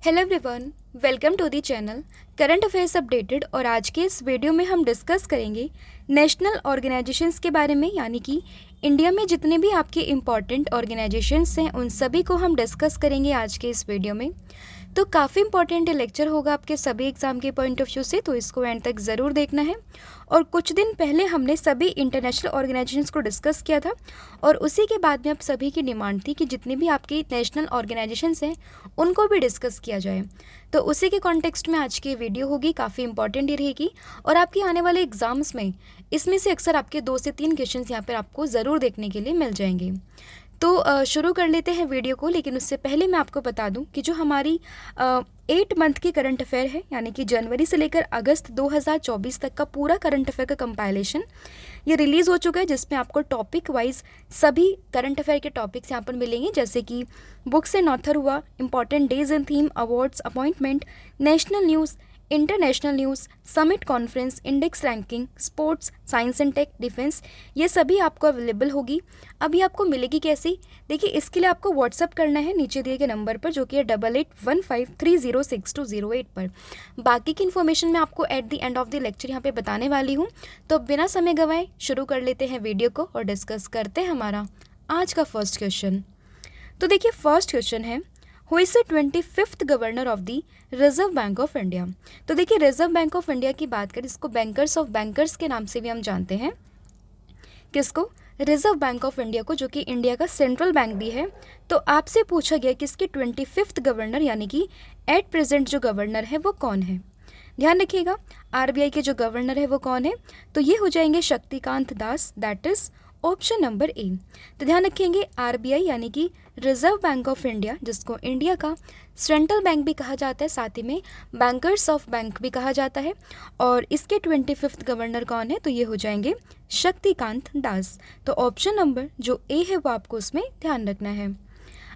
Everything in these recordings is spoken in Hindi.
Hello everyone, welcome to the channel current affairs updated. और आज के इस वीडियो में हम डिस्कस करेंगे नेशनल ऑर्गेनाइजेशंस के बारे में, यानी कि इंडिया में जितने भी आपके इम्पॉर्टेंट ऑर्गेनाइजेशंस हैं उन सभी को हम डिस्कस करेंगे आज के इस वीडियो में। तो काफ़ी इंपॉर्टेंट लेक्चर होगा आपके सभी एग्ज़ाम के पॉइंट ऑफ व्यू से, तो इसको एंड तक ज़रूर देखना है। और कुछ दिन पहले हमने सभी इंटरनेशनल ऑर्गेनाइजेशंस को डिस्कस किया था और उसी के बाद में अब सभी की डिमांड थी कि जितनी भी आपकी नेशनल ऑर्गेनाइजेशंस हैं उनको भी डिस्कस किया जाए। तो उसी के कॉन्टेक्स्ट में आज की वीडियो होगी, काफ़ी इंपॉर्टेंट ही रहेगी। और आपके आने वाले एग्जाम्स में इसमें से अक्सर आपके 2 से 3 क्वेश्चंस यहाँ पर आपको ज़रूर देखने के लिए मिल जाएंगे। तो शुरू कर लेते हैं वीडियो को, लेकिन उससे पहले मैं आपको बता दूं कि जो हमारी 8 मंथ की करंट अफेयर है, यानी कि जनवरी से लेकर अगस्त 2024 तक का पूरा करंट अफेयर का कंपाइलेशन ये रिलीज़ हो चुका है, जिसमें आपको टॉपिक वाइज सभी करंट अफेयर के टॉपिक्स यहाँ पर मिलेंगे, जैसे कि बुक्स एंड ऑथर हुआ, important days and theme, awards, appointment, national news, international news, summit conference, index ranking, sports, science and tech, defence, ये सभी आपको अवेलेबल होगी। अभी आपको मिलेगी कैसी? देखिए, इसके लिए आपको व्हाट्सअप करना है नीचे दिए गए नंबर पर, जो कि है 8815306208 पर। बाकी की इन्फॉर्मेशन मैं आपको at the end of the lecture यहाँ पे बताने वाली हूँ। तो बिना समय गंवाए शुरू कर लेते हैं वीडियो को और डिस्कस करते हैं हमारा आज का फर्स्ट क्वेश्चन। तो देखिए, फर्स्ट क्वेश्चन है, who is the 25th governor of the reserve bank of India. तो देखिए, रिजर्व बैंक ऑफ इंडिया की बात करें, इसको बैंकर्स ऑफ बैंकर्स के नाम से भी हम जानते हैं। किसको? रिजर्व बैंक ऑफ इंडिया को, जो कि इंडिया का सेंट्रल बैंक भी है। तो आपसे पूछा गया कि इसके 25th गवर्नर यानी कि एट प्रेजेंट जो गवर्नर है वो कौन है। ध्यान रखिएगा, आरबीआई के जो गवर्नर है वो कौन है, तो ये हो जाएंगे Shaktikanta Das, that is option number A. तो ध्यान रखेंगे, आरबीआई यानी कि रिजर्व बैंक ऑफ इंडिया, जिसको इंडिया का सेंट्रल बैंक भी कहा जाता है, साथ ही में बैंकर्स ऑफ बैंक भी कहा जाता है। और इसके 25th गवर्नर कौन है, तो ये हो जाएंगे शक्तिकांत दास। तो ऑप्शन नंबर जो ए है वो आपको उसमें ध्यान रखना है।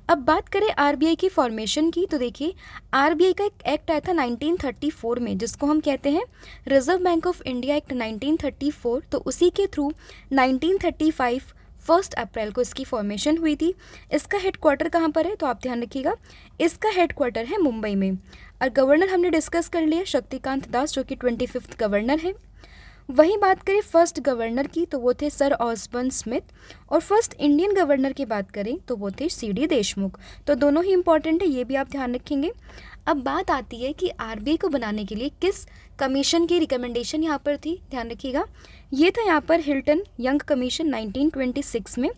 अब बात करें आरबीआई की फॉर्मेशन की, तो देखिए, आरबीआई का एक एक्ट आया था 1934 में, जिसको हम कहते हैं reserve bank of India act 1934। तो उसी के थ्रू 1935 1 अप्रैल को इसकी फॉर्मेशन हुई थी। इसका हेडक्वार्टर कहाँ पर है, तो आप ध्यान रखिएगा, इसका हेडक्वार्टर है मुंबई में। और गवर्नर हमने डिस्कस कर लिया शक्तिकांत दास, जो कि 25th गवर्नर है। वहीं बात करें फर्स्ट गवर्नर की, तो वो थे सर ऑसबर्न स्मिथ। और फर्स्ट इंडियन गवर्नर की बात करें तो वो थे सीडी देशमुख। तो दोनों ही इंपॉर्टेंट है, ये भी आप ध्यान रखेंगे। अब बात आती है कि आरबीआई को बनाने के लिए किस कमीशन की रिकमेंडेशन यहाँ पर थी। ध्यान रखिएगा, ये था यहाँ पर हिल्टन यंग कमीशन 1926 में।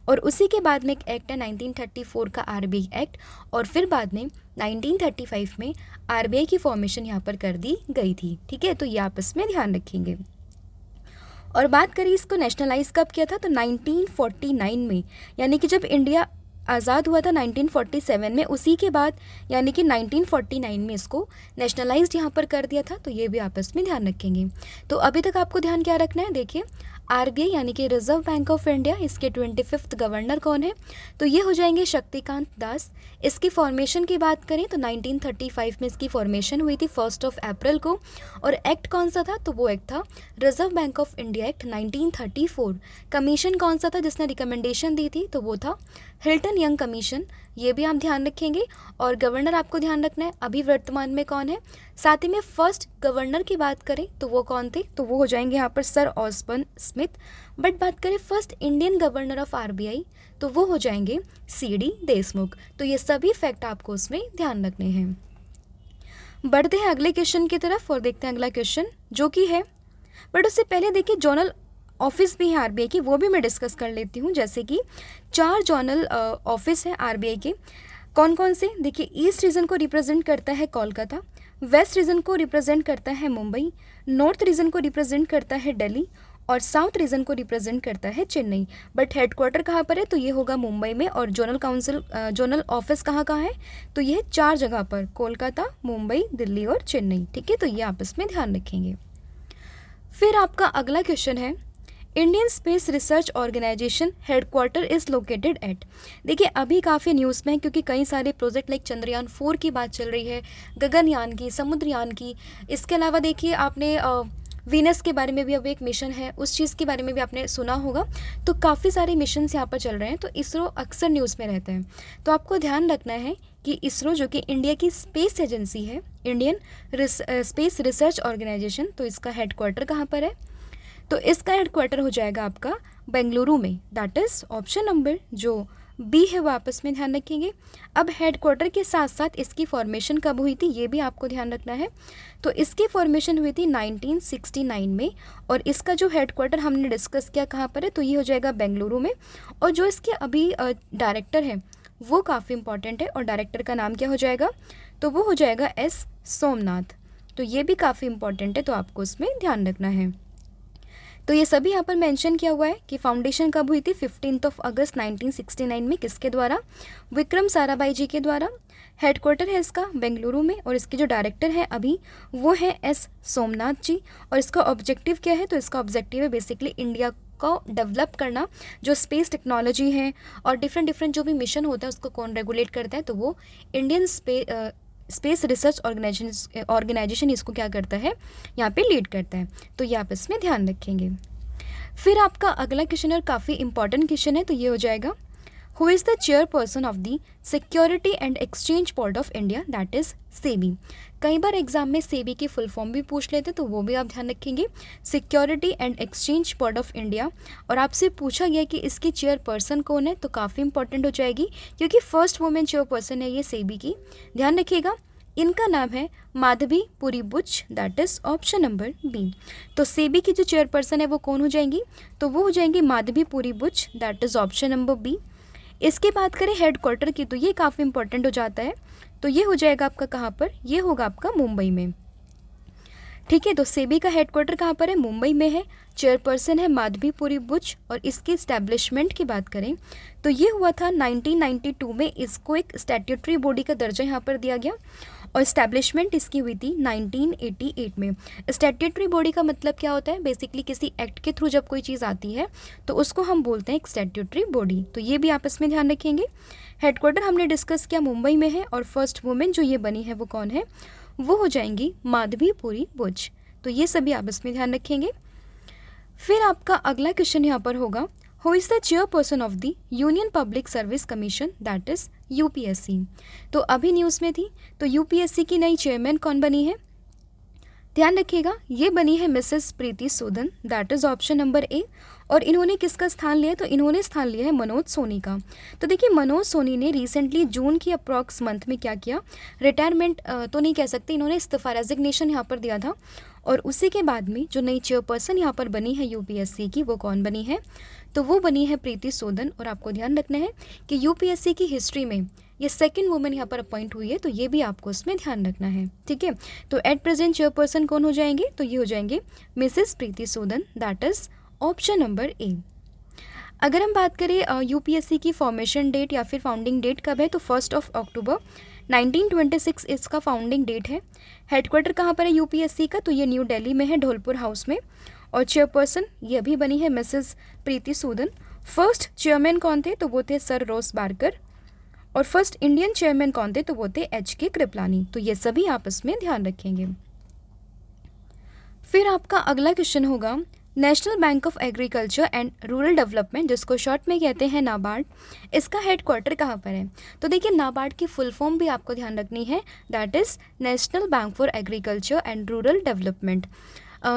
और उसी के बाद में एक एक्ट है 1934 का आरबीआई एक्ट, और फिर बाद में 1935 में आरबीआई की फॉर्मेशन यहाँ पर कर दी गई थी। ठीक है, तो ये आप इसमें ध्यान रखेंगे। और बात करें इसको नेशनलाइज कब किया था, तो 1949 में, यानी कि जब इंडिया आज़ाद हुआ था 1947 में, उसी के बाद यानी कि 1949 में इसको नेशनलाइज्ड यहाँ पर कर दिया था। तो ये भी आपस में ध्यान रखेंगे। तो अभी तक आपको ध्यान क्या रखना है, देखिए, आरबीआई यानी कि रिजर्व बैंक ऑफ इंडिया, इसके 25th गवर्नर कौन है, तो ये हो जाएंगे शक्तिकांत दास। इसकी फॉर्मेशन की बात करें तो 1935 में इसकी फॉर्मेशन हुई थी 1 अप्रैल को। और एक्ट कौन सा था, तो वो एक्ट था reserve bank of India act 1934। Commission कौन सा था जिसने रिकमेंडेशन दी थी, तो वो था हिल्टन यंग कमीशन। ये भी आप ध्यान रखेंगे। और गवर्नर आपको ध्यान रखना है अभी वर्तमान में कौन है। साथ ही में फर्स्ट गवर्नर की बात करें तो वो कौन थे, तो वो हो जाएंगे यहाँ पर सर ऑसबर्न स्मिथ। बट बात करें first Indian governor of RBI, तो वो हो जाएंगे सीडी देशमुख। तो ये सभी फैक्ट आपको उसमें ध्यान रखने हैं। बढ़ते हैं अगले क्वेश्चन की तरफ और देखते हैं अगला क्वेश्चन जो कि है, बट उससे पहले देखिए जोनल ऑफिस भी है आरबीआई की, वो भी मैं डिस्कस कर लेती हूँ। जैसे कि 4 जोनल ऑफिस है आरबीआई के। कौन कौन से? देखिए, ईस्ट रीजन को रिप्रेजेंट करता है कोलकाता, वेस्ट रीजन को रिप्रेजेंट करता है मुंबई, नॉर्थ रीजन को रिप्रेजेंट करता है दिल्ली, और साउथ रीजन को रिप्रेजेंट करता है चेन्नई। बट हेडक्वार्टर कहाँ पर है, तो ये होगा मुंबई में। और जोनल ऑफिस कहाँ कहाँ है, तो ये 4 जगह पर, कोलकाता, मुंबई, दिल्ली और चेन्नई। ठीक है, तो ये आप इसमें ध्यान रखेंगे। फिर आपका अगला क्वेश्चन है, Indian space research organisation headquarter is located at. देखिए, अभी काफ़ी न्यूज़ में है क्योंकि कई सारे प्रोजेक्ट लाइक चंद्रयान 4 की बात चल रही है, गगनयान की, समुद्रयान की। इसके अलावा देखिए, आपने वीनस के बारे में भी अब एक मिशन है, उस चीज़ के बारे में भी आपने सुना होगा। तो काफ़ी सारे मिशंस यहाँ पर चल रहे हैं, तो इसरो अक्सर न्यूज़ में रहते हैं। तो आपको ध्यान रखना है कि इसरो जो कि इंडिया की स्पेस एजेंसी है, इंडियन स्पेस रिसर्च ऑर्गेनाइजेशन, तो इसका हेडक्वार्टर कहाँ पर है? तो इसका हेडक्वार्टर हो जाएगा आपका बेंगलुरु में। दैट इज़ ऑप्शन नंबर जो बी है वो आपस में ध्यान रखेंगे। अब हेडक्वार्टर के साथ साथ इसकी फॉर्मेशन कब हुई थी ये भी आपको ध्यान रखना है। तो इसकी फॉर्मेशन हुई थी 1969 में, और इसका जो हेडक्वार्टर हमने डिस्कस किया कहाँ पर है, तो ये हो जाएगा बेंगलुरु में। और जो इसके अभी डायरेक्टर है वो काफ़ी इंपॉर्टेंट है, और डायरेक्टर का नाम क्या हो जाएगा, तो वो हो जाएगा एस सोमनाथ। तो ये भी काफ़ी इंपॉर्टेंट है, तो आपको उसमें ध्यान रखना है। तो ये सभी यहाँ पर मेंशन किया हुआ है कि फाउंडेशन कब हुई थी, 15 अगस्त 1969 में। किसके द्वारा? विक्रम साराभाई जी के द्वारा। हेडक्वार्टर है इसका बेंगलुरु में, और इसके जो डायरेक्टर हैं अभी वो हैं एस सोमनाथ जी। और इसका ऑब्जेक्टिव क्या है, तो इसका ऑब्जेक्टिव है बेसिकली इंडिया को डेवलप करना। जो स्पेस टेक्नोलॉजी है और डिफरेंट जो भी मिशन होता है उसको कौन रेगुलेट करता है, तो वो इंडियन स्पेस रिसर्च ऑर्गेनाइजेशन इसको क्या करता है, यहाँ पे लीड करता है। तो ये आप इसमें ध्यान रखेंगे। फिर आपका अगला क्वेश्चन और काफ़ी इंपॉर्टेंट क्वेश्चन है, तो ये हो जाएगा who is the chairperson of the security and exchange board of India, that is SEBI. कई बार एग्जाम में सेबी की फुल फॉर्म भी पूछ लेते, तो वो भी आप ध्यान रखेंगे, security and exchange board of India. और आपसे पूछा गया कि इसकी चेयरपर्सन कौन है, तो काफ़ी इंपॉर्टेंट हो जाएगी क्योंकि फर्स्ट वुमेन चेयरपर्सन है ये सेबी की। ध्यान रखिएगा, इनका नाम है Madhabi Puri Buch, that is option number B. तो सेबी की जो चेयरपर्सन है वो कौन हो जाएंगी, तो वो हो जाएंगी Madhabi Puri Buch, that is option number B. इसकी बात करें हेडक्वार्टर की, तो ये काफ़ी इंपॉर्टेंट हो जाता है, तो ये हो जाएगा आपका कहाँ पर, ये होगा आपका मुंबई में। ठीक है, तो सेबी का हेडक्वार्टर कहाँ पर है, मुंबई में है। चेयरपर्सन है माधवी पुरी बुच। और इसकी इस्टेब्लिशमेंट की बात करें तो ये हुआ था 1992 में, इसको एक स्टैट्यूटरी बॉडी का दर्जा यहाँ पर दिया गया, और इस्टेब्लिशमेंट इसकी हुई थी 1988 में। स्टैट्यूटरी बॉडी का मतलब क्या होता है, बेसिकली किसी एक्ट के थ्रू जब कोई चीज़ आती है तो उसको हम बोलते हैं एक स्टैट्यूटरी बॉडी। तो ये भी आप इसमें ध्यान रखेंगे। हेडक्वार्टर हमने डिस्कस किया मुंबई में है, और फर्स्ट वुमेन जो ये बनी है वो कौन है, वो हो जाएंगी माधवी पुरी बुच। तो ये सभी आप इसमें ध्यान रखेंगे। फिर आपका अगला क्वेश्चन यहाँ पर होगा who is the chairperson of the union public service commission, that is UPSC. तो अभी न्यूज़ में थी, तो यूपीएससी की नई चेयरमैन कौन बनी है, ध्यान रखिएगा, ये बनी है Mrs Preeti Sudan, that is option number A. और इन्होंने किसका स्थान लिया, तो इन्होंने स्थान लिया है मनोज सोनी का। तो देखिए मनोज सोनी ने रिसेंटली जून की अप्रॉक्स मंथ में क्या किया, रिटायरमेंट तो नहीं कह सकते, इन्होंने इस्तीफा रेजिग्नेशन यहाँ पर दिया था। और उसी के बाद में जो नई चेयरपर्सन यहाँ पर बनी है यूपीएससी की, वो कौन बनी है, तो वो बनी है प्रीति सूदन। और आपको ध्यान रखना है कि यूपीएससी की हिस्ट्री में ये सेकंड वुमेन यहाँ पर अपॉइंट हुई है, तो ये भी आपको उसमें ध्यान रखना है। ठीक है, तो एट प्रेजेंट चेयरपर्सन कौन हो जाएंगे, तो ये हो जाएंगे Mrs Preeti Sudan, that is option number ए। अगर हम बात करें यूपीएससी की फॉर्मेशन डेट या फिर फाउंडिंग डेट कब है, तो 1 अक्टूबर 1926 इसका फाउंडिंग डेट है। हेडक्वार्टर कहाँ पर है यूपीएससी का, तो ये न्यू दिल्ली में है, ढोलपुर हाउस में। और चेयरपर्सन ये भी बनी है Mrs Preeti Sudan. First chairman कौन थे, तो वो थे सर रोस बारकर। और फर्स्ट इंडियन चेयरमैन कौन थे, तो वो थे एच.के. कृपलानी। तो ये सभी आप इसमें ध्यान रखेंगे। फिर आपका अगला क्वेश्चन होगा national bank of agriculture and rural development, जिसको शॉर्ट में कहते हैं नाबार्ड, इसका हेडक्वार्टर कहाँ पर है। तो देखिए नाबार्ड की फुल फॉर्म भी आपको ध्यान रखनी है, that is national bank for agriculture and rural development.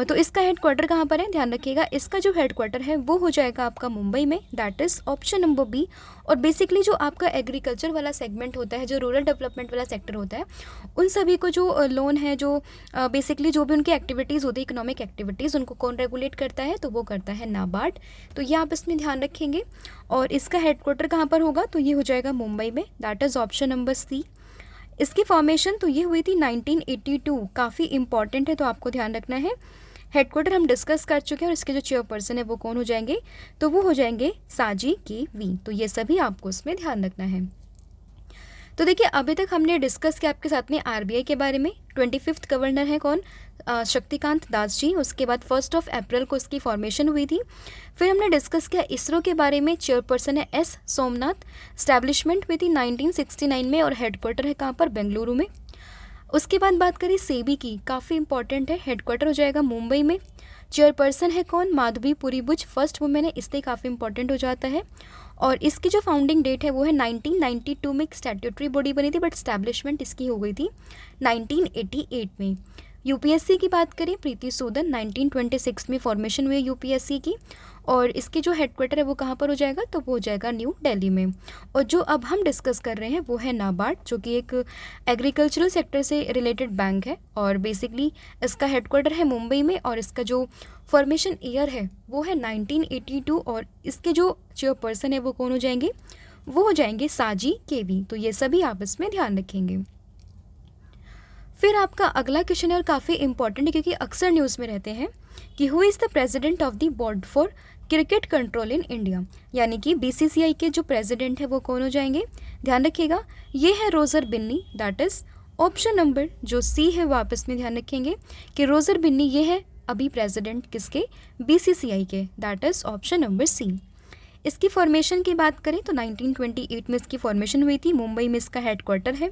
तो इसका हेडक्वार्टर कहाँ पर है, ध्यान रखिएगा, इसका जो हेडक्वार्टर है वो हो जाएगा आपका मुंबई में, that is option number B. और बेसिकली जो आपका एग्रीकल्चर वाला सेगमेंट होता है, जो रूरल डेवलपमेंट वाला सेक्टर होता है, उन सभी को जो लोन है, जो बेसिकली जो भी उनकी एक्टिविटीज़ होती है, इकोनॉमिक एक्टिविटीज़, उनको कौन रेगुलेट करता है, तो वो करता है नाबार्ड। तो ये आप इसमें ध्यान रखेंगे। और इसका हेडक्वार्टर कहाँ पर होगा, तो ये हो जाएगा मुंबई में, that is option number C. इसकी फॉर्मेशन तो ये हुई थी 1982, काफ़ी इंपॉर्टेंट है, तो आपको ध्यान रखना है। हेडक्वार्टर हम डिस्कस कर चुके हैं, और इसके जो चेयरपर्सन है वो कौन हो जाएंगे, तो वो हो जाएंगे साजी के वी। तो ये सभी आपको उसमें ध्यान रखना है। तो देखिए अभी तक हमने डिस्कस किया आपके साथ में आरबीआई के बारे में। 25th गवर्नर है कौन, शक्तिकांत दास जी। उसके बाद 1 अप्रैल को इसकी फॉर्मेशन हुई थी। फिर हमने डिस्कस किया इसरो के बारे में, चेयरपर्सन है एस सोमनाथ। स्टैब्लिशमेंट हुई थी 1969 में, और हेडक्वार्टर है कहाँ पर, बेंगलुरु में। उसके बाद बात करें सेबी की, काफ़ी इंपॉर्टेंट है, हेडक्वार्टर हो जाएगा मुंबई में। चेयरपर्सन है कौन, माधवी पुरी बुच, फर्स्ट वुमेन है, इसलिए काफ़ी इंपॉर्टेंट हो जाता है। और इसकी जो फाउंडिंग डेट है वो है 1992 में। एक स्टैट्यूटरी बॉडी बनी थी बट स्टैब्लिशमेंट इसकी हो गई थी 1988 में। यूपीएससी की बात करें, प्रीति सूदन 1926 में फॉर्मेशन हुई यूपीएससी की, और इसकी जो हेडक्वार्टर है वो कहाँ पर हो जाएगा, तो वो हो जाएगा न्यू दिल्ली में। और जो अब हम डिस्कस कर रहे हैं वो है नाबार्ड, जो कि एक एग्रीकल्चरल सेक्टर से रिलेटेड बैंक है, और बेसिकली इसका हेडक्वार्टर है मुंबई में, और इसका जो फॉर्मेशन ईयर है वो है 1982, और इसके जो चेयरपर्सन है वो कौन हो जाएंगे, वो हो जाएंगे साजी केवी। तो ये सभी आप इसमें ध्यान रखेंगे। फिर आपका अगला क्वेश्चन है और काफ़ी इंपॉर्टेंट है क्योंकि अक्सर न्यूज़ में रहते हैं कि who is the president of the board for cricket control in India, यानी कि बीसीसीआई के जो प्रेसिडेंट है वो कौन हो जाएंगे, ध्यान रखिएगा। ये है Roger Binny, that is option number जो सी है वो आप इसमें ध्यान रखेंगे कि रोज़र बिन्नी ये है अभी प्रेसिडेंट किसके, बीसीसीआई के, that is option number C. इसकी फॉर्मेशन की बात करें तो 1928 में इसकी फॉर्मेशन हुई थी, मुंबई में इसका हेडक्वार्टर है,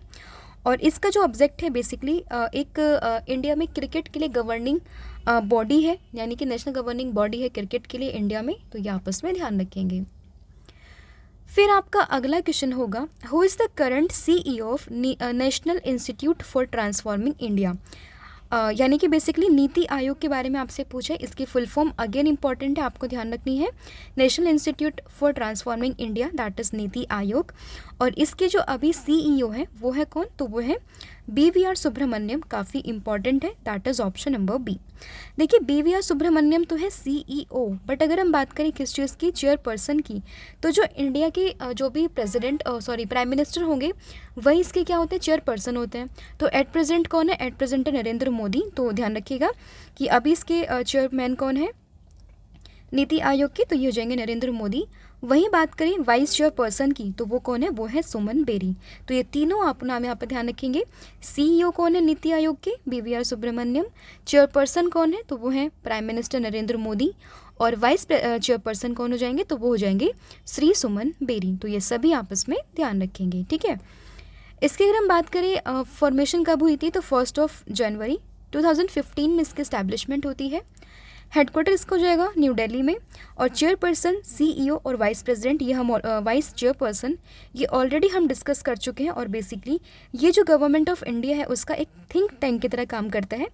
और इसका जो ऑब्जेक्ट है बेसिकली एक इंडिया में क्रिकेट के लिए गवर्निंग बॉडी है, यानी कि नेशनल गवर्निंग बॉडी है क्रिकेट के लिए इंडिया में, तो ये आपस में ध्यान रखेंगे। फिर आपका अगला क्वेश्चन होगा, who is the current CEO of national institute for transforming India, यानी कि बेसिकली नीति आयोग के बारे में आपसे पूछे। इसकी फुल फॉर्म अगेन इंपॉर्टेंट है, आपको ध्यान रखनी है, national institute for transforming India, that is NITI Aayog. और इसके जो अभी सीईओ है वो है कौन, तो वो है BVR सुब्रमण्यम, काफ़ी इंपॉर्टेंट है, that is option number B. देखिए BVR सुब्रमण्यम तो है सीईओ, बट अगर हम बात करें किस चीज़ की, चेयरपर्सन की, तो जो इंडिया के जो भी प्राइम मिनिस्टर होंगे वही इसके क्या होते हैं, चेयरपर्सन होते हैं। तो एट प्रेजेंट कौन है, एट प्रेजेंट है नरेंद्र मोदी, तो ध्यान रखिएगा कि अभी इसके चेयरमैन कौन है नीति आयोग के, तो ये हो जाएंगे नरेंद्र मोदी। वहीं बात करें वाइस चेयरपर्सन की, तो वो कौन है, वो है सुमन बेरी। तो ये तीनों आप नाम यहाँ पर ध्यान रखेंगे। सीईओ कौन है नीति आयोग के, BVR सुब्रमण्यम। चेयरपर्सन कौन है, तो वो है प्राइम मिनिस्टर नरेंद्र मोदी। और वाइस चेयरपर्सन कौन हो जाएंगे, तो वो हो जाएंगे श्री सुमन बेरी। तो ये सभी आपस में ध्यान रखेंगे, ठीक है। इसकी अगर हम बात करें फॉर्मेशन कब हुई थी, तो 1 जनवरी 2015 में इसकी एस्टैब्लिशमेंट होती है। हेडक्वार्टर इसका हो जाएगा न्यू दिल्ली में, और चेयरपर्सन सीईओ और वाइस प्रेसिडेंट, ये हम वाइस चेयरपर्सन ये ऑलरेडी हम डिस्कस कर चुके हैं। और बेसिकली ये जो गवर्नमेंट ऑफ इंडिया है उसका एक थिंक टैंक की तरह काम करता है।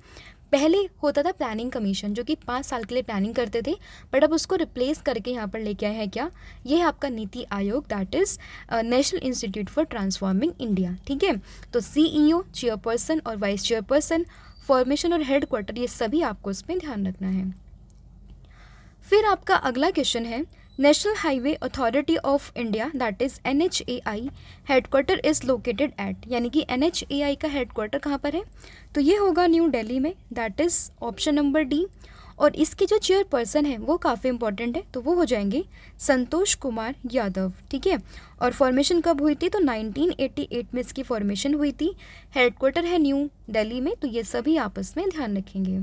पहले होता था प्लानिंग कमीशन जो कि 5 साल के लिए प्लानिंग करते थे, बट अब उसको रिप्लेस करके यहाँ पर लेके आए हैं क्या, ये है आपका NITI Aayog, that is national institute for transforming India, ठीक है। तो सीईओ, चेयरपर्सन और वाइस चेयरपर्सन, फॉर्मेशन और हेडक्वार्टर, ये सभी आपको इसमें ध्यान रखना है। फिर आपका अगला क्वेश्चन है, national highway authority of India, that is NHAI, headquarter is located eight, यानी कि NHAI का हेडक्वार्टर कहाँ पर है, तो ये होगा न्यू दिल्ली में, that is option number D. और इसकी जो चेयरपर्सन है वो काफ़ी इंपॉर्टेंट है, तो वो हो जाएंगे संतोष कुमार यादव, ठीक है। और फॉर्मेशन कब हुई थी, तो 1988 में इसकी फॉर्मेशन हुई थी। हेडक्वार्टर है न्यू दिल्ली में, तो ये सभी आपस में ध्यान रखेंगे।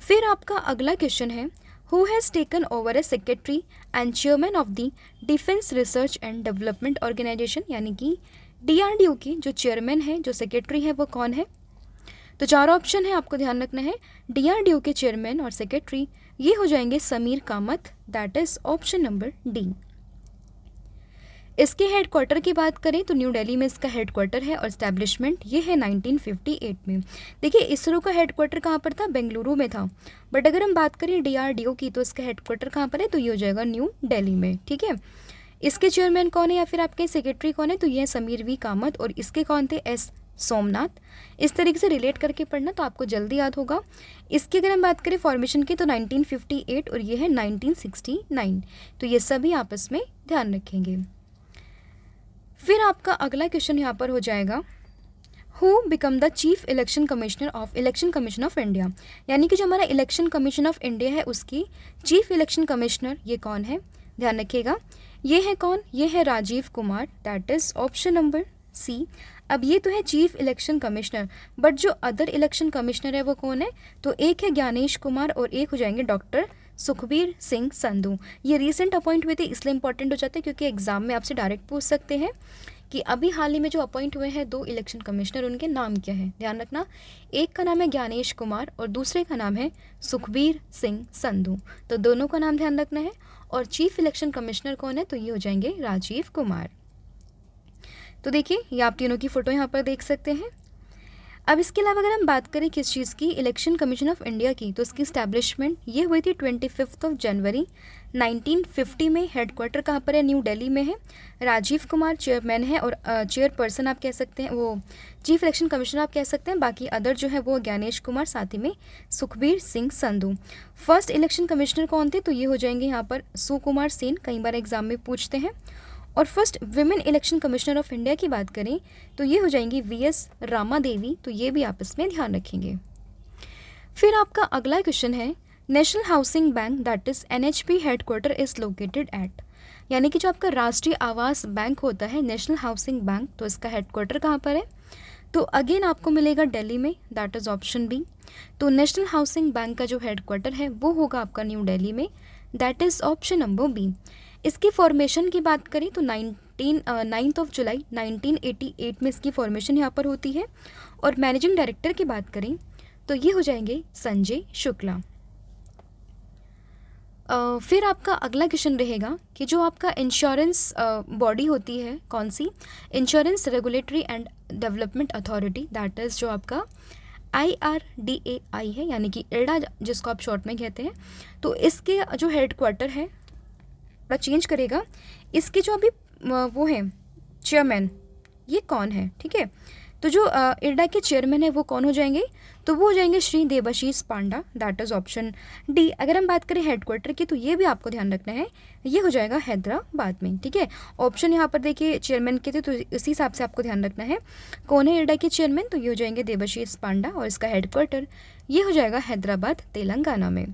फिर आपका अगला क्वेश्चन है, who has taken over as secretary and chairman of the Defense Research and Development Organization, यानी कि DRDO की जो चेयरमैन है, जो सेक्रेटरी है, वो कौन है। तो 4 ऑप्शन है, आपको ध्यान रखना है। DRDO के चेयरमैन और सेक्रेटरी ये हो जाएंगे Sameer Kamat, that is option number D. इसके हेडक्वार्टर की बात करें तो न्यू दिल्ली में इसका हेडक्वार्टर है, और इस्टेब्लिशमेंट ये है 1958 में। देखिए इसरो का हेडक्वार्टर कहाँ पर था, बेंगलुरु में था, बट अगर हम बात करें DRDO की तो इसका हेडक्वार्टर कहाँ पर है, तो ये हो जाएगा न्यू दिल्ली में, ठीक है। इसके चेयरमैन कौन है या फिर आपके सेक्रेटरी कौन है, तो ये है समीर वी कामत, और इसके कौन थे, S सोमनाथ। इस तरीके से रिलेट करके पढ़ना तो आपको जल्दी याद होगा। इसकी अगर हम बात करें फॉर्मेशन की तो 1958 और ये है 1969, तो ये सभी आपस में ध्यान रखेंगे। फिर आपका अगला क्वेश्चन यहाँ पर हो जाएगा, who become the chief election commissioner of India, यानी कि जो हमारा इलेक्शन कमीशन ऑफ इंडिया है उसकी चीफ इलेक्शन कमिश्नर ये कौन है, ध्यान रखिएगा। ये है कौन, ये है Rajiv Kumar, that is option number C. अब ये तो है चीफ इलेक्शन कमिश्नर, बट जो अदर इलेक्शन कमिश्नर है वो कौन है, तो एक है ज्ञानेश कुमार और एक हो जाएंगे डॉक्टर सुखबीर सिंह संधू। ये रीसेंट अपॉइंट हुए थे इसलिए इंपॉर्टेंट हो जाते हैं क्योंकि एग्जाम में आपसे डायरेक्ट पूछ सकते हैं कि अभी हाल ही में जो अपॉइंट हुए हैं 2 इलेक्शन कमिश्नर, उनके नाम क्या है, ध्यान रखना। एक का नाम है ज्ञानेश कुमार और दूसरे का नाम है सुखबीर सिंह संधू, तो दोनों का नाम ध्यान रखना है। और चीफ इलेक्शन कमिश्नर कौन है, तो ये हो जाएंगे राजीव कुमार। तो देखिए ये आप तीनों की फ़ोटो यहाँ पर देख सकते हैं। अब इसके अलावा अगर हम बात करें किस चीज़ की, इलेक्शन कमीशन ऑफ इंडिया की, तो इसकी स्टैब्लिशमेंट ये हुई थी 25 जनवरी 1950 में। हेडक्वार्टर कहाँ पर है, न्यू दिल्ली में है। राजीव कुमार चेयरमैन है और चेयरपर्सन आप कह सकते हैं, वो चीफ इलेक्शन कमिश्नर आप कह सकते हैं। बाकी अदर जो है वो ज्ञानेश कुमार, साथ ही में Sukhbir Singh Sandhu. First election commissioner कौन थे, तो ये हो जाएंगे यहाँ पर सुकुमार सेन, कई बार एग्जाम में पूछते हैं। और first women election commissioner of India की बात करें तो ये हो जाएंगी वीएस रामा देवी, तो ये भी आप इसमें ध्यान रखेंगे। फिर आपका अगला क्वेश्चन है, national housing bank that is NHB headquarter is located at, यानी कि जो आपका राष्ट्रीय आवास बैंक होता है नेशनल हाउसिंग बैंक, तो इसका हेडक्वार्टर कहाँ पर है, तो अगेन आपको मिलेगा दिल्ली में, दैट इज़ ऑप्शन बी। तो नेशनल हाउसिंग बैंक का जो हेडक्वार्टर है वो होगा आपका न्यू दिल्ली में, that is option number B. इसकी फॉर्मेशन की बात करें तो 9 जुलाई 1988 में इसकी फॉर्मेशन यहाँ पर होती है। और मैनेजिंग डायरेक्टर की बात करें तो ये हो जाएंगे संजय शुक्ला। फिर आपका अगला क्वेश्चन रहेगा कि जो आपका इंश्योरेंस बॉडी होती है कौन सी, insurance regulatory and development authority, that is जो आपका IRDAI है, यानी कि IRDA जिसको आप शॉर्ट में कहते हैं। तो इसके जो हेडक्वार्टर है थोड़ा चेंज करेगा, इसके जो अभी वो हैं चेयरमैन ये कौन है, ठीक है। तो जो IRDA के चेयरमैन है वो कौन हो जाएंगे, तो वो हो जाएंगे श्री देबाशीष पांडा, दैट इज़ ऑप्शन डी। अगर हम बात करें हेडक्वार्टर की तो ये भी आपको ध्यान रखना है, ये हो जाएगा हैदराबाद में, ठीक है। ऑप्शन यहाँ पर देखिए चेयरमैन के थे तो इसी हिसाब से आपको ध्यान रखना है कौन है IRDA के चेयरमैन, तो ये हो जाएंगे देबाशीष पांडा और इसका हेडक्वार्टर ये हो जाएगा हैदराबाद तेलंगाना में।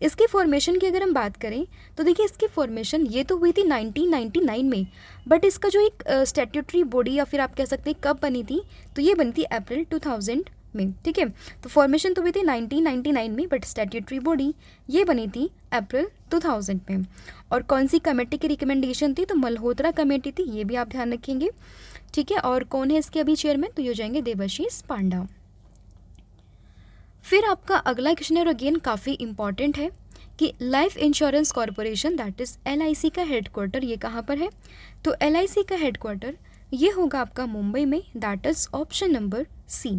इसकी फॉर्मेशन की अगर हम बात करें तो देखिए इसकी फॉर्मेशन ये तो हुई थी 1999 में, बट इसका जो एक स्टैट्यूटरी बॉडी या फिर आप कह सकते हैं कब बनी थी, तो ये बनी थी अप्रैल 2000 में, ठीक है। तो फॉर्मेशन तो हुई थी 1999 में, बट स्टैट्यूटरी बॉडी ये बनी थी अप्रैल 2000 में। और कौन सी कमेटी की रिकमेंडेशन थी, तो मल्होत्रा कमेटी थी, ये भी आप ध्यान रखेंगे, ठीक है। और कौन है इसके अभी चेयरमैन, तो ये हो जाएंगे देबाशीष पांडा। फिर आपका अगला क्वेश्चन है और अगेन काफ़ी इंपॉर्टेंट है कि life insurance corporation that is LIC का हेडक्वार्टर ये कहाँ पर है, तो LIC का हेडक्वार्टर ये होगा आपका मुंबई में, that is option number C.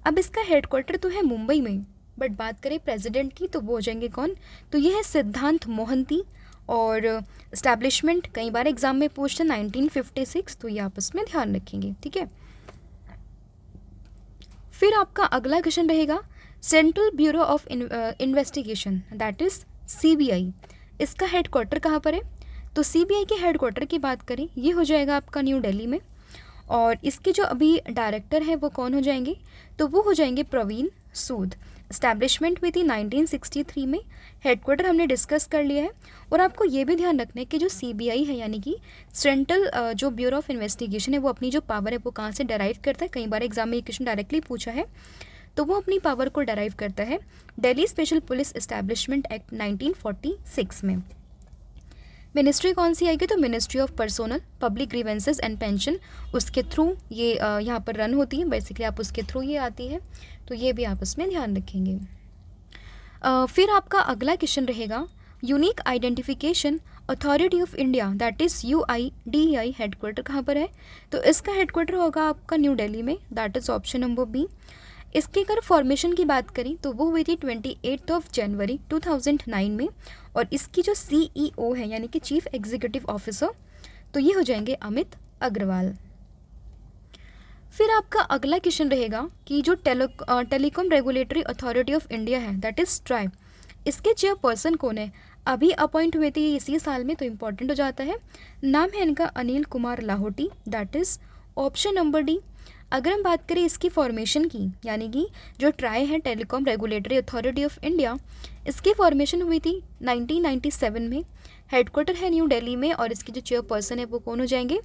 अब इसका हेडक्वार्टर तो है मुंबई में, बट बात करें प्रेसिडेंट की तो वो हो जाएंगे कौन, तो ये है सिद्धांत मोहंती। और इस्टेब्लिशमेंट कई बार एग्जाम में पूछते 1956, तो ये आप इसमें ध्यान रखेंगे, ठीक है। फिर आपका अगला क्वेश्चन रहेगा central bureau of investigation that is CBI, इसका हेडक्वार्टर कहाँ पर है, तो CBI के हेडक्वार्टर की बात करें ये हो जाएगा आपका न्यू दिल्ली में। और इसके जो अभी डायरेक्टर है वो कौन हो जाएंगे, तो वो हो जाएंगे प्रवीण सूद। इस्टेब्लिशमेंट हुई थी 1963 में, हेडक्वार्टर हमने डिस्कस कर लिया है। और आपको ये भी ध्यान रखना है कि जो CBI है यानी कि सेंट्रल जो ब्यूरो ऑफ इन्वेस्टिगेशन है वो अपनी जो पावर है वो कहाँ से डराइव करता है, कई बार एग्जाम में ये क्वेश्चन डायरेक्टली पूछा है, तो वो अपनी पावर को डराइव करता है Delhi special police establishment act 1946 में। मिनिस्ट्री कौन सी आएगी, तो ministry of personnel public grievances and pension, उसके थ्रू ये यहाँ पर रन होती है, बेसिकली आप उसके थ्रू ये आती है, तो ये भी आप उसमें ध्यान रखेंगे। फिर आपका अगला क्वेश्चन रहेगा unique identification authority of India that is UIDAI headquarter कहाँ पर है, तो इसका हेडक्वार्टर होगा आपका न्यू दिल्ली में, that is option number B. इसके अगर फॉर्मेशन की बात करें तो वो हुई थी 28 जनवरी 2009 में। और इसकी जो CEO है यानी कि चीफ एग्जीक्यूटिव ऑफिसर, तो ये हो जाएंगे अमित अग्रवाल। फिर आपका अगला क्वेश्चन रहेगा कि जो telecom regulatory authority of India है दैट इज़ ट्राई, इसके चेयरपर्सन कौन है, अभी अपॉइंट हुए थे इसी साल में, तो इम्पॉर्टेंट हो जाता है। नाम है इनका Anil Kumar Lahoti, that is option number D. अगर हम बात करें इसकी फॉर्मेशन की, यानी कि जो ट्राई है telecom regulatory authority of India, इसकी फॉर्मेशन हुई थी 1997 में, हेडक्वार्टर है न्यू दिल्ली में। और इसकी जो चेयरपर्सन है वो कौन हो जाएंगे,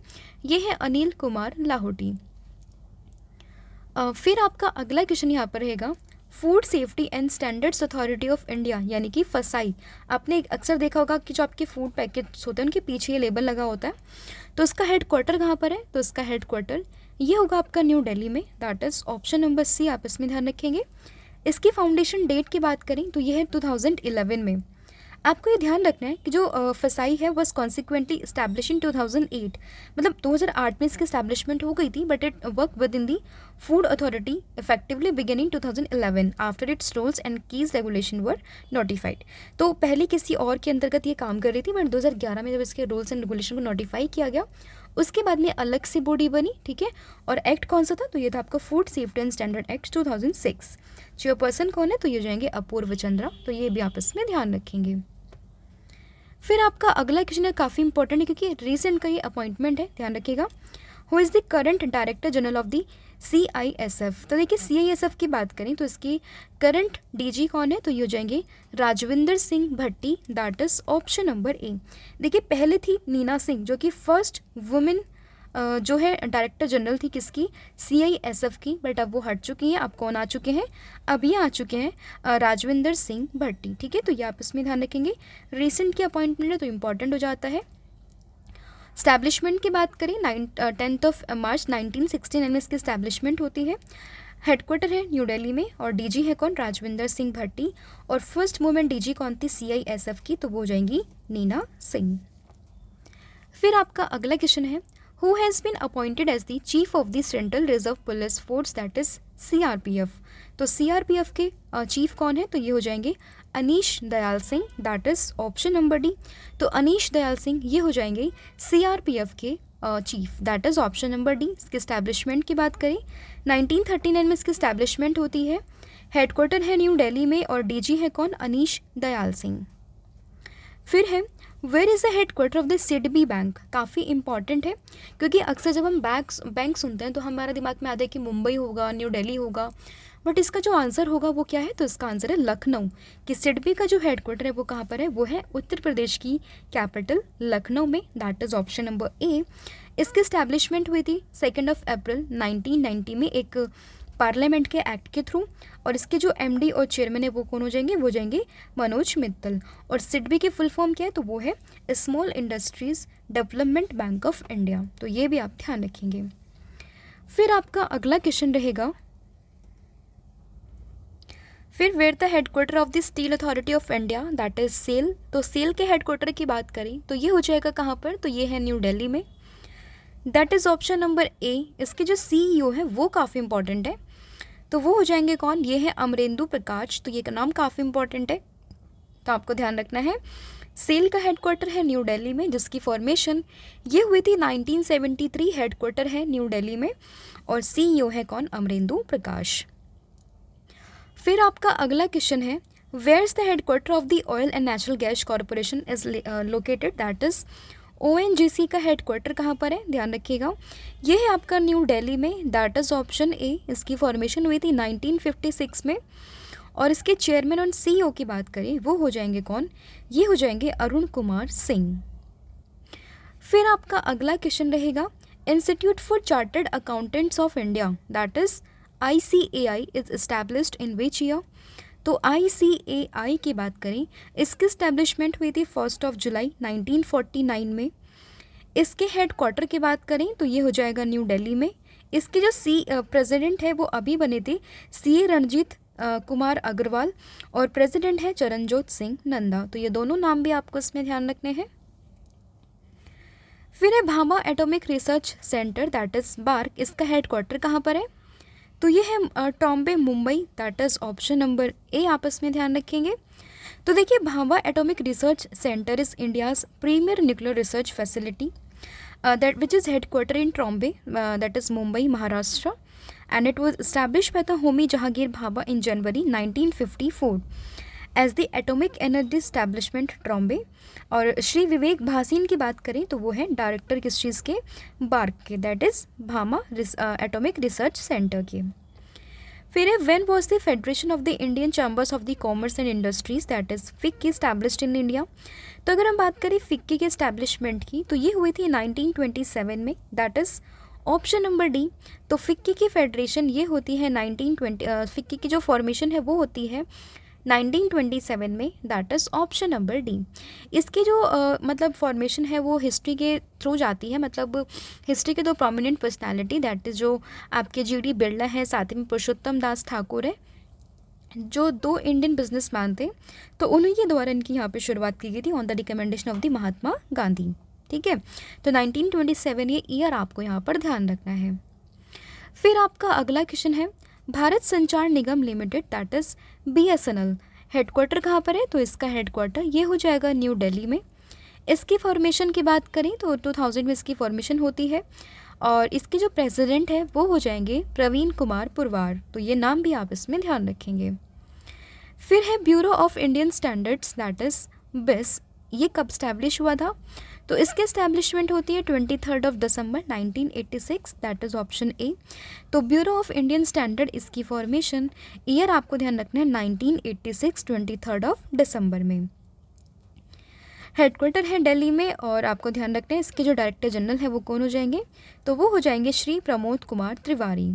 ये है अनिल कुमार लाहोटी। फिर आपका अगला क्वेश्चन यहाँ पर रहेगा food safety and standards authority of India यानी कि फसाई। आपने अक्सर देखा होगा कि जो आपके फूड पैकेट्स होते हैं उनके पीछे ये लेबल लगा होता है, तो इसका हेडक्वार्टर कहाँ पर है, तो इसका हेडक्वार्टर ये होगा आपका न्यू दिल्ली में, that is option number C, आप इसमें ध्यान रखेंगे। इसकी फाउंडेशन डेट की बात करें तो ये है 2011 में। आपको ये ध्यान रखना है कि जो फसाई है वॉज कॉन्सिक्वेंटली इस्टेब्लिश इन 2008, मतलब 2008 में इसकी इस्टेब्लिशमेंट हो गई थी, but it work with in the food authority effectively beginning 2011 after it's rules and keys regulation were notified. तो पहले किसी और के अंतर्गत ये काम कर रही थी, बट 2011 में जब इसके रूल्स एंड रेगुलेशन को नोटिफाई किया गया उसके बाद में अलग से बॉडी बनी, ठीक है। और एक्ट कौन सा था, तो ये था आपका food safety and standard act 2006। Chairperson कौन है, तो ये जाएंगे अपूर्व चंद्रा, तो ये भी आप इसमें ध्यान रखेंगे। फिर आपका अगला क्वेश्चन है, काफ़ी इंपॉर्टेंट है क्योंकि रिसेंट का ये अपॉइंटमेंट है, ध्यान रखिएगा। Who is the current director general of the CISF। तो देखिए CISF की बात करें तो इसकी करंट DG कौन है, तो ये हो जाएंगे Rajvinder Singh Bhatti, that is option number A. देखिए पहले थी नीना सिंह जो कि फर्स्ट वुमेन जो है डायरेक्टर जनरल थी किसकी, CISF की, बट अब वो हट चुकी हैं। अब कौन आ चुके हैं, अब ये आ चुके हैं राजविंदर सिंह भट्टी, ठीक है। तो ये आप इसमें ध्यान रखेंगे, रिसेंट की अपॉइंटमेंट है तो इम्पॉर्टेंट हो जाता है। स्टैब्लिशमेंट की बात करें 10 मार्च 1969 में इसकी स्टैब्लिशमेंट होती है। हेडक्वार्टर है न्यू दिल्ली में और DG है कौन, राजविंदर सिंह भट्टी। और फर्स्ट वुमेन DG कौन थी CISF की, तो वो हो जाएंगी नीना सिंह। फिर आपका अगला क्वेश्चन है, who has been appointed as the chief of the central reserve police force, that is CRPF। तो CRPF के चीफ कौन है, तो ये हो जाएंगे Anish Dayal Singh, that is option number D. तो अनीश दयाल सिंह ये हो जाएंगे CRPF के chief, that is option number D. इसके इस्टेब्लिशमेंट की बात करें 1939 में इसकी इस्टेब्लिशमेंट होती है। हेडक्वार्टर है न्यू दिल्ली में और DG है कौन, अनीश दयाल सिंह। फिर है where is the headquarter of the SIDBI bank. काफ़ी इंपॉर्टेंट है क्योंकि अक्सर जब हम बैंक सुनते हैं तो हमारा दिमाग में आता है कि मुंबई होगा, न्यू दिल्ली होगा, बट इसका जो आंसर होगा वो क्या है, तो इसका आंसर है लखनऊ। कि सिडबी का जो हेडक्वार्टर है वो कहाँ पर है, वो है उत्तर प्रदेश की कैपिटल लखनऊ में, दैट इज ऑप्शन नंबर ए। इसकी स्टैब्लिशमेंट हुई थी 2 अप्रैल 1990 में एक पार्लियामेंट के एक्ट के थ्रू। और इसके जो MD और चेयरमैन है वो कौन हो जाएंगे, वो जाएंगे मनोज मित्तल। और सिडबी की फुल फॉर्म क्या है, तो वो है small industries development bank of India. तो ये भी आप ध्यान रखेंगे। फिर आपका अगला क्वेश्चन रहेगा, फिर where the headquarter of the steel authority of India, that is SAIL. तो सेल के हेडक्वार्टर की बात करें तो ये हो जाएगा कहाँ पर, तो ये है न्यू दिल्ली में, दैट इज ऑप्शन नंबर ए। इसके जो CEO है वो काफ़ी इंपॉर्टेंट है, तो वो हो जाएंगे कौन, ये है अमरेंदु प्रकाश। तो ये का नाम काफ़ी इंपॉर्टेंट है, तो आपको ध्यान रखना है। सेल का हेडक्वार्टर है न्यू दिल्ली में, जिसकी फॉर्मेशन ये हुई थी 1973। हेडक्वार्टर है न्यू दिल्ली में और CEO है कौन, अमरेंदु प्रकाश। फिर आपका अगला क्वेश्चन है, where is the headquarter of the oil and natural gas corporation is located, that is ONGC का हेडक्वार्टर कहाँ पर है, ध्यान रखिएगा। ये है आपका न्यू दिल्ली में, दैट इज ऑप्शन ए। इसकी फॉर्मेशन हुई थी 1956 में। और इसके चेयरमैन और CEO की बात करें वो हो जाएंगे कौन, ये हो जाएंगे अरुण कुमार सिंह। फिर आपका अगला क्वेश्चन रहेगा, institute for chartered accountants of India, that is ICAI is established in which year. तो ICAI की बात करें, इसकी स्टैब्लिशमेंट हुई थी 1 जुलाई 1949 में। इसके हेडक्वार्टर की बात करें तो ये हो जाएगा न्यू दिल्ली में। इसके जो प्रेसिडेंट है वो अभी बने थे CA रणजीत कुमार अग्रवाल और प्रेसिडेंट है चरणजोत सिंह नंदा। तो ये दोनों नाम भी आपको इसमें ध्यान रखने हैं। फिर है Bhabha atomic research centre, that is BARC. इसका हेडक्वार्टर कहाँ पर है, तो ये है Trombay Mumbai, that is option number A. आपस में ध्यान रखेंगे। तो देखिए Bhabha atomic research centre is India's premier nuclear research facility that which is headquarter in Trombay, that is Mumbai Maharashtra, and it was established by the Homi Jehangir Bhabha in January 1954 as the atomic energy establishment Trombay. और श्री विवेक भासीन की बात करें तो वो है डायरेक्टर किस चीज़ के, बार्क के, that is Bhama atomic research centre के। फिर है when was the federation of the Indian chambers of the commerce and industries, that is FICCI established in India. तो अगर हम बात करें FICCI के एस्टैब्लिशमेंट की तो ये हुई थी 1927 में, that is option number D. तो FICCI की फेडरेशन ये होती है 1920, FICCI की जो फॉर्मेशन है वो होती है 1927 में, that is option number D. इसकी जो मतलब फॉर्मेशन है वो हिस्ट्री के थ्रू जाती है, मतलब हिस्ट्री के दो प्रोमिनेंट पर्सनालिटी, दैट इज़ जो आपके GD बिरला है, साथ ही में पुरुषोत्तम दास ठाकुर है, जो दो इंडियन बिजनेसमैन थे, तो उन्हीं के द्वारा इनकी यहाँ पे शुरुआत की गई थी on the recommendation of the Mahatma Gandhi. ठीक है, तो 1927 ये ईयर आपको यहाँ पर ध्यान रखना है। फिर आपका अगला क्वेश्चन है, Bharat Sanchar Nigam limited that is BSNL headquarter कहाँ पर है? तो इसका हेडक्वार्टर ये हो जाएगा न्यू दिल्ली में। इसकी फॉर्मेशन की बात करें तो 2000 में इसकी फॉर्मेशन होती है और इसके जो प्रेसिडेंट है वो हो जाएंगे प्रवीण कुमार पुरवार, तो ये नाम भी आप इसमें ध्यान रखेंगे। फिर है bureau of Indian standards that is BIS, ये कब स्टैब्लिश हुआ था? तो इसकी एस्टैब्लिशमेंट होती है 23 दिसंबर 1986, दैट इज़ ऑप्शन ए। तो ब्यूरो ऑफ इंडियन स्टैंडर्ड इसकी फॉर्मेशन ईयर आपको ध्यान रखना है 1986 23 दिसंबर में। हेडक्वार्टर है दिल्ली में और आपको ध्यान रखना है इसके जो डायरेक्टर जनरल है वो कौन हो जाएंगे? तो वो हो जाएंगे श्री प्रमोद कुमार त्रिवारी।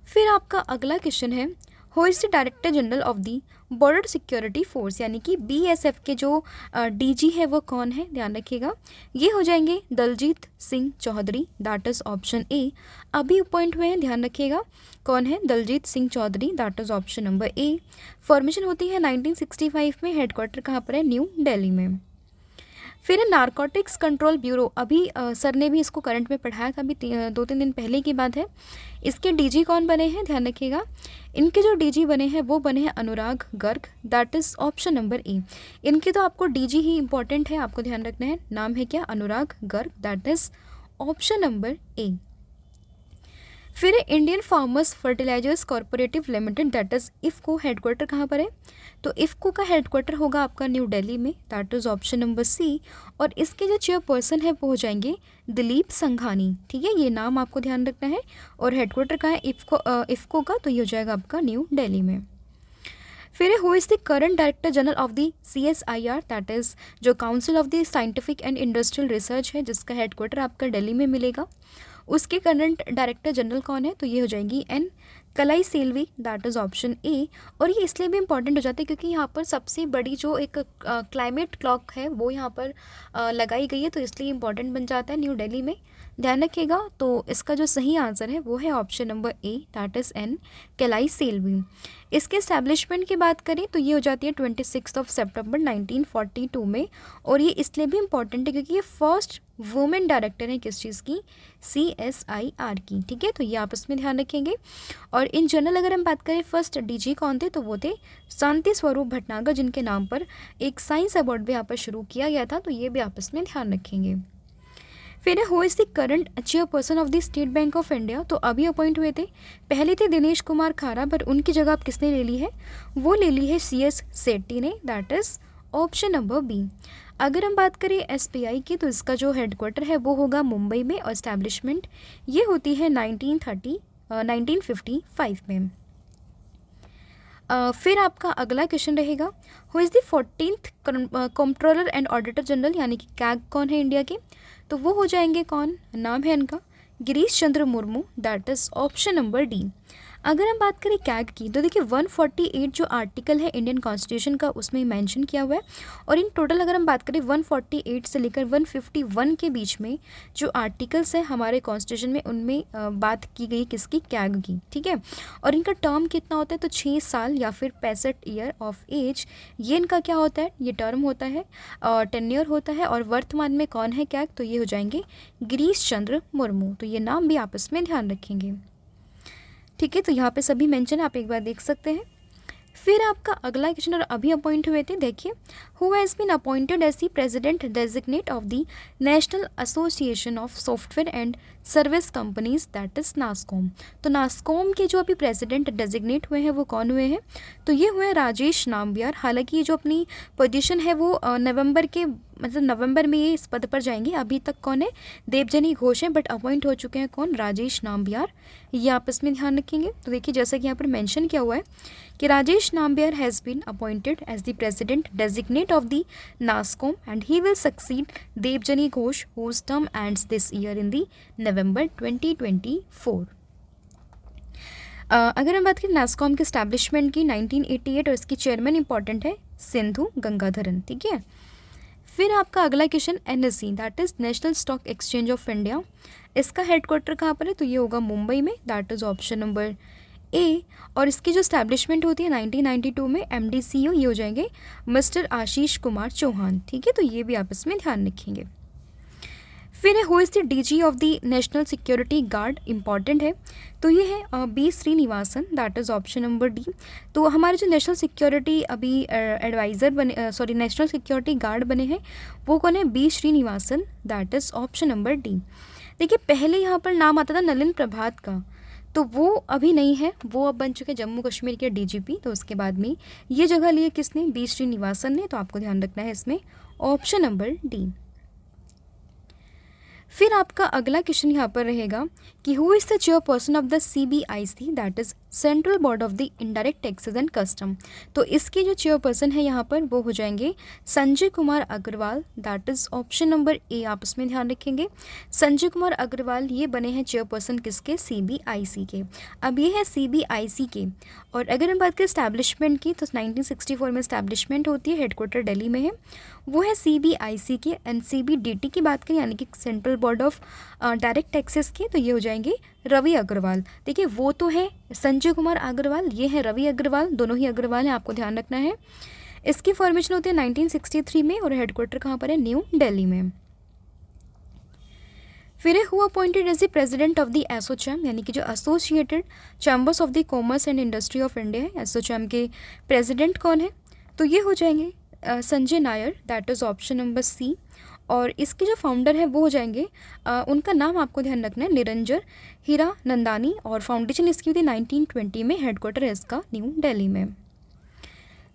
फिर आपका अगला क्वेश्चन है, who is the director general of the border security force, यानी कि BSF के जो DG है वो कौन है? ध्यान रखिएगा, ये हो जाएंगे Daljit Singh Chaudhary, that is option A. अभी अपॉइंट हुए हैं, ध्यान रखिएगा कौन है? Daljit Singh Chaudhary, that is option number A. Formation होती है 1965 में, हेडक्वार्टर कहाँ पर है? न्यू दिल्ली में। फिर नारकोटिक्स कंट्रोल ब्यूरो, अभी सर ने भी इसको करंट में पढ़ाया था, अभी 2-3 दिन पहले की बात है। इसके DG कौन बने हैं? ध्यान रखिएगा, इनके जो DG बने हैं वो बने हैं Anurag Garg, that is option number A. इनके तो आपको DG ही इंपॉर्टेंट है, आपको ध्यान रखना है, नाम है क्या? Anurag Garg, that is option number A. फिर Indian farmers fertilisers cooperative limited that is IFFCO, headquarter कहाँ पर है? तो इफ़को का हेडक्वार्टर होगा आपका न्यू दिल्ली में, that is option number C. और इसके जो चेयरपर्सन है वो हो जाएंगे दिलीप संघानी। ठीक है, ये नाम आपको ध्यान रखना है। और हेडक्वार्टर का है इफ़को का, तो ये हो जाएगा आपका न्यू दिल्ली में। फिर who is the current director general of the CSIR, that is जो council of the scientific and industrial research है, जिसका हेडक्वार्टर आपका दिल्ली में मिलेगा। उसके करंट डायरेक्टर जनरल कौन है? तो ये हो जाएंगी N Kalai Selvi, that is option A. और ये इसलिए भी इम्पॉर्टेंट हो जाता है क्योंकि यहाँ पर सबसे बड़ी जो एक क्लाइमेट क्लॉक है वो यहाँ पर लगाई गई है, तो इसलिए इम्पॉर्टेंट बन जाता है न्यू दिल्ली में, ध्यान रखिएगा। तो इसका जो सही आंसर है वो है option number A, that is N Kalai Selvi. इसके इस्टेब्लिशमेंट की बात करें तो ये हो जाती है 26 सितंबर 1942 में। और ये इसलिए भी इम्पॉर्टेंट है क्योंकि ये फर्स्ट वुमेन डायरेक्टर है किस चीज़ की? CSIR की। ठीक है, तो ये आप इसमें ध्यान रखेंगे। और इन जनरल अगर हम बात करें फर्स्ट DG कौन थे, तो वो थे शांति स्वरूप भटनागर, जिनके नाम पर एक साइंस अवार्ड भी यहाँ पर शुरू किया गया था, तो ये भी आप इसमें ध्यान रखेंगे। फिर who is the current chairperson of the state bank of India, तो अभी अपॉइंट हुए थे, पहले थे दिनेश कुमार खारा, पर उनकी जगह आप किसने ले ली है? वो ले ली है CS सेट्टी ने, that is option number B. अगर हम बात करें SBI की, तो इसका जो हेडक्वार्टर है वो होगा मुंबई में और इस्टेब्लिशमेंट ये होती है 1955 में। फिर आपका अगला क्वेश्चन रहेगा, who is the 14th controller and auditor general, यानी कि कैग कौन है इंडिया के? तो वो हो जाएंगे कौन? नाम है इनका Girish Chandra Murmu, that is option number D. अगर हम बात करें कैग की, तो देखिए 148 जो आर्टिकल है इंडियन कॉन्स्टिट्यूशन का उसमें मेंशन किया हुआ है। और इन टोटल अगर हम बात करें 148 से लेकर 151 के बीच में जो आर्टिकल्स हैं हमारे कॉन्स्टिट्यूशन में, उनमें बात की गई किसकी? कैग की। ठीक है, और इनका टर्म कितना होता है? तो 6 साल या फिर 65 ईयर ऑफ एज, ये इनका क्या होता है? ये टर्म होता है और टेन्योर होता है। और वर्तमान में कौन है कैग? तो ये हो जाएंगे गिरीश चंद्र मुर्मू, तो ये नाम भी आप इसमें ध्यान रखेंगे। ठीक है, तो यहाँ पे सभी मेंशन आप एक बार देख सकते हैं। फिर आपका अगला क्वेश्चन, और अभी अपॉइंट हुए थे, देखिए who has been appointed as the president designate of the national association of software and service companies, that is NASSCOM. तो नास्कॉम के जो अभी प्रेसिडेंट डेजिग्नेट हुए हैं वो कौन हुए हैं? तो ये हुए राजेश नाम्बियार। हालांकि ये जो अपनी पोजीशन है वो नवंबर में ये इस पद पर जाएंगे। अभी तक कौन है? देवजनी घोष है, बट अपॉइंट हो चुके हैं कौन? राजेश नाम्बियार, ये आप इसमें ध्यान रखेंगे। तो देखिए जैसा कि यहाँ पर मेंशन किया हुआ है कि Rajesh Nambiar has been appointed as the president designate of the NASSCOM and he will succeed Devjani Ghosh whose term ends this year in the November 2024। अगर हम बात करें नास्कॉम के स्टैब्लिशमेंट की 1988, और इसकी चेयरमैन इंपॉर्टेंट है सिंधु गंगाधरन। ठीक है, फिर आपका अगला question NSE, that is national stock exchange of India, इसका हेडक्वार्टर कहाँ पर है? तो ये होगा मुंबई में, that is option number A. और इसकी जो स्टैब्लिशमेंट होती है 1992 में MDCO ये हो जाएंगे मिस्टर आशीष कुमार चौहान। ठीक है, तो ये भी आप इसमें ध्यान रखेंगे। फिर है who is the DG of the national security guard, important है। तो ये है B Srinivasan, that is option number D. तो हमारे जो नेशनल सिक्योरिटी अभी एडवाइज़र बने, सॉरी नेशनल सिक्योरिटी गार्ड बने हैं, वो कौन है? B Srinivasan, that is option number D. देखिए पहले यहाँ पर नाम आता था नलिन प्रभात का, तो वो अभी नहीं है, वो अब बन चुके जम्मू कश्मीर के DGP। तो उसके बाद में ये जगह लिए किसने? B श्रीनिवासन ने। तो आपको ध्यान रखना है इसमें ऑप्शन नंबर डी। फिर आपका अगला क्वेश्चन यहाँ पर रहेगा कि who is the chairperson of the CBIC, that is central board of the indirect taxes and custom. तो इसके जो चेयरपर्सन है यहाँ पर वो हो जाएंगे Sanjay Kumar Agarwal, that is option number A. आप इसमें ध्यान रखेंगे संजय कुमार अग्रवाल ये बने हैं चेयरपर्सन किसके? CBIC के। अब ये है CBIC के, और अगर हम बात करें स्टैब्लिशमेंट की तो 1964 में स्टैब्लिशमेंट होती है, हेडक्वार्टर दिल्ली में है, वो है CBIC के। NCBDT की बात करें यानी कि central board of direct taxes के, तो ये हो जाएंगे रवि अग्रवाल। देखिए वो तो है संजय कुमार अग्रवाल, ये है रवि अग्रवाल, दोनों ही अग्रवाल हैं, आपको ध्यान रखना है। इसकी फॉर्मेशन होती है 1963 में, और हेडक्वार्टर कहाँ पर है? न्यू दिल्ली में। फिर है who appointed as the president of the ASSOCHAM, यानी कि जो associated chambers of the commerce and industry of India है, एसोचैम के प्रेसिडेंट कौन है? तो ये हो जाएंगे Sanjay Nair, that is option number C. और इसके जो फाउंडर है वो हो जाएंगे उनका नाम आपको ध्यान रखना है निरंजन हीरा नंदानी, और फाउंडेशन इसकी हुई थी 1920 में, हेडक्वार्टर है इसका न्यू दिल्ली में।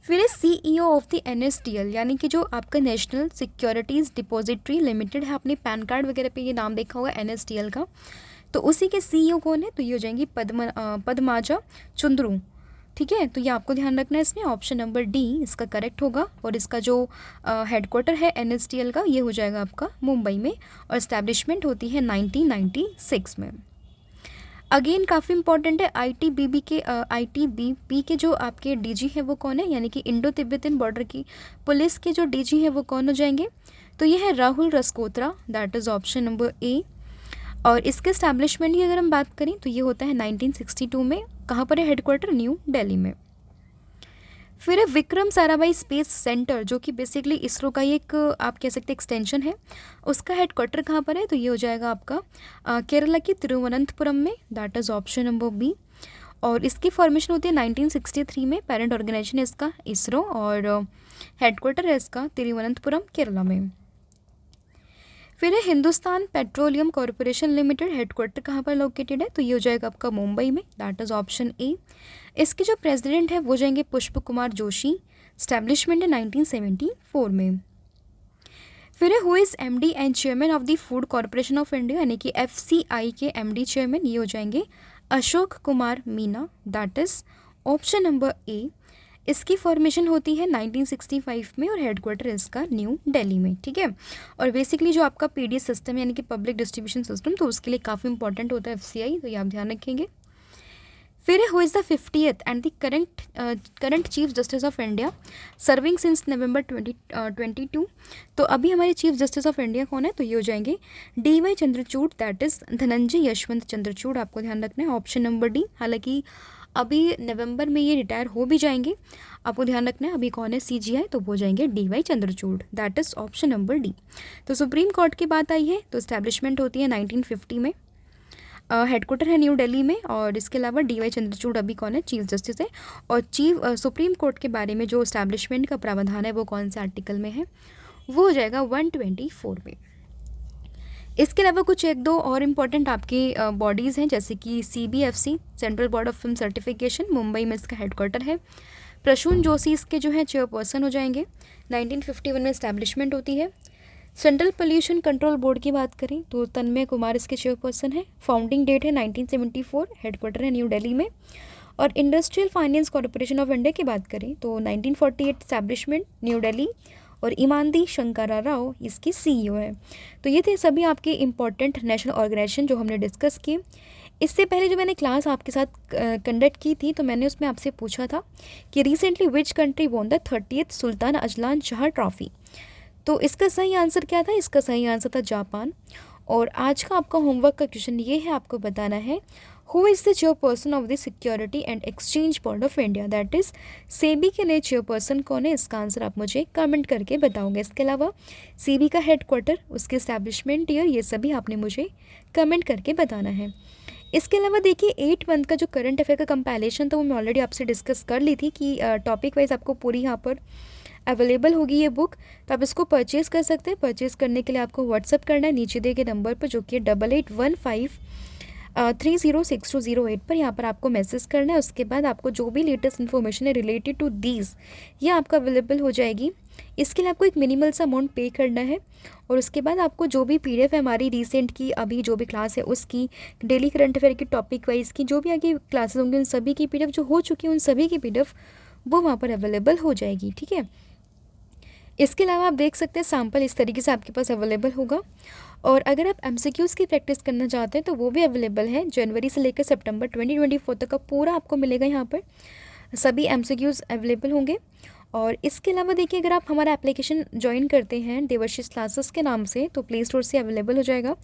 फिर है CEO ऑफ द NSDL, यानी कि जो आपका नेशनल सिक्योरिटीज़ डिपॉजिटरी लिमिटेड है, आपने पैन कार्ड वगैरह पे ये नाम देखा होगा NSDL का, तो उसी के CEO कौन है? तो ये हो जाएंगी पद्माजा चुंद्रू। ठीक है, तो ये आपको ध्यान रखना है इसमें ऑप्शन नंबर डी इसका करेक्ट होगा। और इसका जो हेडक्वार्टर है NSDL का ये हो जाएगा आपका मुंबई में, और इस्टेब्लिशमेंट होती है 1996 में। अगेन काफ़ी इंपॉर्टेंट है, ITBP के जो आपके DG है वो कौन है? यानी कि इंडो तिब्बतन बॉर्डर की पुलिस के जो DG है वो कौन हो जाएंगे? तो ये है Rahul Raskotra, that is option number A. और इसके स्टैब्लिशमेंट की अगर हम बात करें तो ये होता है 1962 में, कहाँ पर है हेडक्वार्टर? न्यू दिल्ली में। फिर है विक्रम साराभाई स्पेस सेंटर, जो कि बेसिकली इसरो का एक आप कह सकते हैं एक्सटेंशन है, उसका हेडक्वार्टर कहाँ पर है? तो ये हो जाएगा आपका केरला की तिरुवनंतपुरम में, that is option number B. और इसकी फॉर्मेशन होती है 1963 में, पेरेंट ऑर्गेनाइजेशन है इसका इसरो, और हेडक्वार्टर है इसका तिरुवनंतपुरम केरला में। फिर है Hindustan petroleum corporation limited, headquarter कहाँ पर लोकेटेड है? तो ये हो जाएगा आपका मुंबई में, दैट इज़ ऑप्शन ए। इसके जो प्रेसिडेंट है वो जाएंगे पुष्प कुमार जोशी, स्टैब्लिशमेंट है 1974 में। फिर है who is MD and chairman of the food corporation of India, यानी कि FCI के MD चेयरमैन ये हो जाएंगे Ashok Kumar Meena, that is option number ए। इसकी फॉर्मेशन होती है 1965 में, और हेडक्वार्टर इसका न्यू दिल्ली में। ठीक है, और बेसिकली जो आपका PDS सिस्टम यानी कि पब्लिक डिस्ट्रीब्यूशन सिस्टम, तो उसके लिए काफ़ी इंपॉर्टेंट होता है FCI, तो ये आप ध्यान रखेंगे। फिर है who is the 50th and the current chief justice of India, serving since November 2022। तो अभी हमारे चीफ जस्टिस ऑफ इंडिया कौन है? तो ये हो जाएंगे DY Chandrachud, that is Dhananjay Yashwant Chandrachud, आपको ध्यान रखना है ऑप्शन नंबर डी। हालांकि अभी नवंबर में ये रिटायर हो भी जाएंगे, आपको ध्यान रखना है। अभी कौन है CGI? तो वो जाएंगे DY Chandrachud, that is option number D. तो सुप्रीम कोर्ट की बात आई है तो इस्टेब्लिशमेंट होती है 1950 में, हेडक्वार्टर है न्यू दिल्ली में, और इसके अलावा DY चंद्रचूड़ अभी कौन है? चीफ जस्टिस है। और सुप्रीम कोर्ट के बारे में जो इस्टेब्लिशमेंट का प्रावधान है वो कौन से आर्टिकल में है? वो हो जाएगा 124 में। इसके अलावा कुछ एक दो और इम्पॉर्टेंट आपकी बॉडीज़ हैं, जैसे कि CBFC, central board of film certification, Mumbai में इसका हेडक्वार्टर है। प्रसून जोशी इसके जो है चेयरपर्सन हो जाएंगे, 1951 में इस्टेब्लिशमेंट होती है। सेंट्रल पोल्यूशन कंट्रोल बोर्ड की बात करें तो तन्मय कुमार इसके चेयरपर्सन है, फाउंडिंग डेट है 1974, हेडक्वार्टर है न्यू दिल्ली में। और industrial finance corporation of India की बात करें तो 1948 इस्टेब्लिशमेंट न्यू दिल्ली, और इमानदी शंकरा राव इसकी CEO है। तो ये थे सभी आपके इम्पॉर्टेंट नेशनल ऑर्गेनाइजेशन जो हमने डिस्कस किए। इससे पहले जो मैंने क्लास आपके साथ कंडक्ट की थी तो मैंने उसमें आपसे पूछा था कि recently which country won the 30th Sultan Azlan Shah trophy. तो इसका सही आंसर क्या था? इसका सही आंसर था जापान। और आज का आपका होमवर्क का क्वेश्चन ये है, आपको बताना है who is the chairperson of the security and exchange board of India, that is SEBI के नए चेयरपर्सन कौन है, इसका आंसर आप मुझे कमेंट करके बताओगे। इसके अलावा सेबी का हेडक्वार्टर, उसके इस्टेब्लिशमेंट ईयर, ये सभी आपने मुझे कमेंट करके बताना है। इसके अलावा देखिए 8 मंथ का जो करंट अफेयर का कंपाइलेशन था वो मैं ऑलरेडी आपसे डिस्कस कर ली थी कि टॉपिक वाइज आपको पूरी यहाँ पर अवेलेबल होगी ये बुक, तो आप इसको परचेज़ कर सकते हैं। परचेज़ करने के लिए आपको व्हाट्सअप करना है नीचे दिए गए नंबर पर, जो कि 8815306208 पर। यहाँ पर आपको मैसेज करना है। उसके बाद आपको जो भी लेटेस्ट इन्फॉर्मेशन है रिलेटेड टू दीज, ये आपको अवेलेबल हो जाएगी। इसके लिए आपको एक मिनिमल सा अमाउंट पे करना है, और उसके बाद आपको जो भी PDF है हमारी रिसेंट की, अभी जो भी क्लास है उसकी, डेली करंट अफेयर की, टॉपिक वाइज की जो भी आगे क्लासेस होंगी, उन सभी की PDF जो हो चुकी है उन सभी की PDF वो वहाँ पर अवेलेबल हो जाएगी, ठीक है। इसके अलावा आप देख सकते हैं सैम्पल इस तरीके से आपके पास अवेलेबल होगा। और अगर आप MCQs की प्रैक्टिस करना चाहते हैं तो वो भी अवेलेबल है। जनवरी से लेकर सितंबर 2024 तक का पूरा आपको मिलेगा, यहाँ पर सभी MCQs अवेलेबल होंगे। और इसके अलावा देखिए अगर आप हमारा एप्लीकेशन ज्वाइन करते हैं देवर्षिस क्लासेस के नाम से, तो प्ले स्टोर से अवेलेबल हो जाएगा,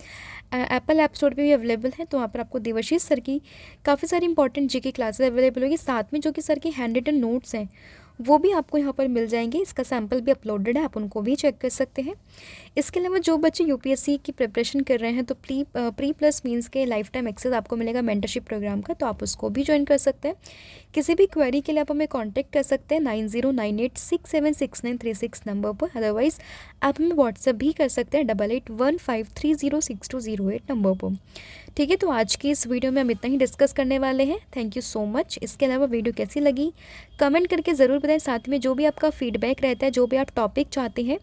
एप्पल ऐप स्टोर पे भी अवेलेबल है। तो वहाँ पर आपको देवर्षिस सर की काफ़ी सारी इंपॉर्टेंट GK क्लासेस अवेलेबल होगी, साथ में जो कि सर के हैंड रिटन नोट्स हैं वो भी आपको यहाँ पर मिल जाएंगे। इसका सैम्पल भी अपलोडेड है, आप उनको भी चेक कर सकते हैं। इसके अलावा जो बच्चे UPSC की प्रिपरेशन कर रहे हैं तो प्री प्लस मीन्स के लाइफ टाइम एक्सेस आपको मिलेगा मेंटरशिप प्रोग्राम का, तो आप उसको भी ज्वाइन कर सकते हैं। किसी भी क्वेरी के लिए आप हमें कांटेक्ट कर सकते हैं 9098676936 नंबर पर। अदरवाइज़ आप हमें व्हाट्सएप भी कर सकते हैं 8815306208 नंबर पर, ठीक है। तो आज की इस वीडियो में हम इतना ही डिस्कस करने वाले हैं। Thank you so much. इसके अलावा वीडियो कैसी लगी कमेंट करके ज़रूर बताएं। साथ में जो भी आपका फीडबैक रहता है, जो भी आप टॉपिक चाहते हैं,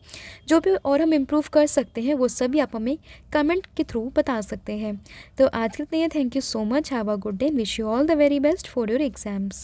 जो भी और हम इम्प्रूव कर सकते हैं, वो सभी आप हमें कमेंट के थ्रू बता सकते हैं। तो आज के लिए thank you so much. Have a good day. Wish you all the very best for your exams.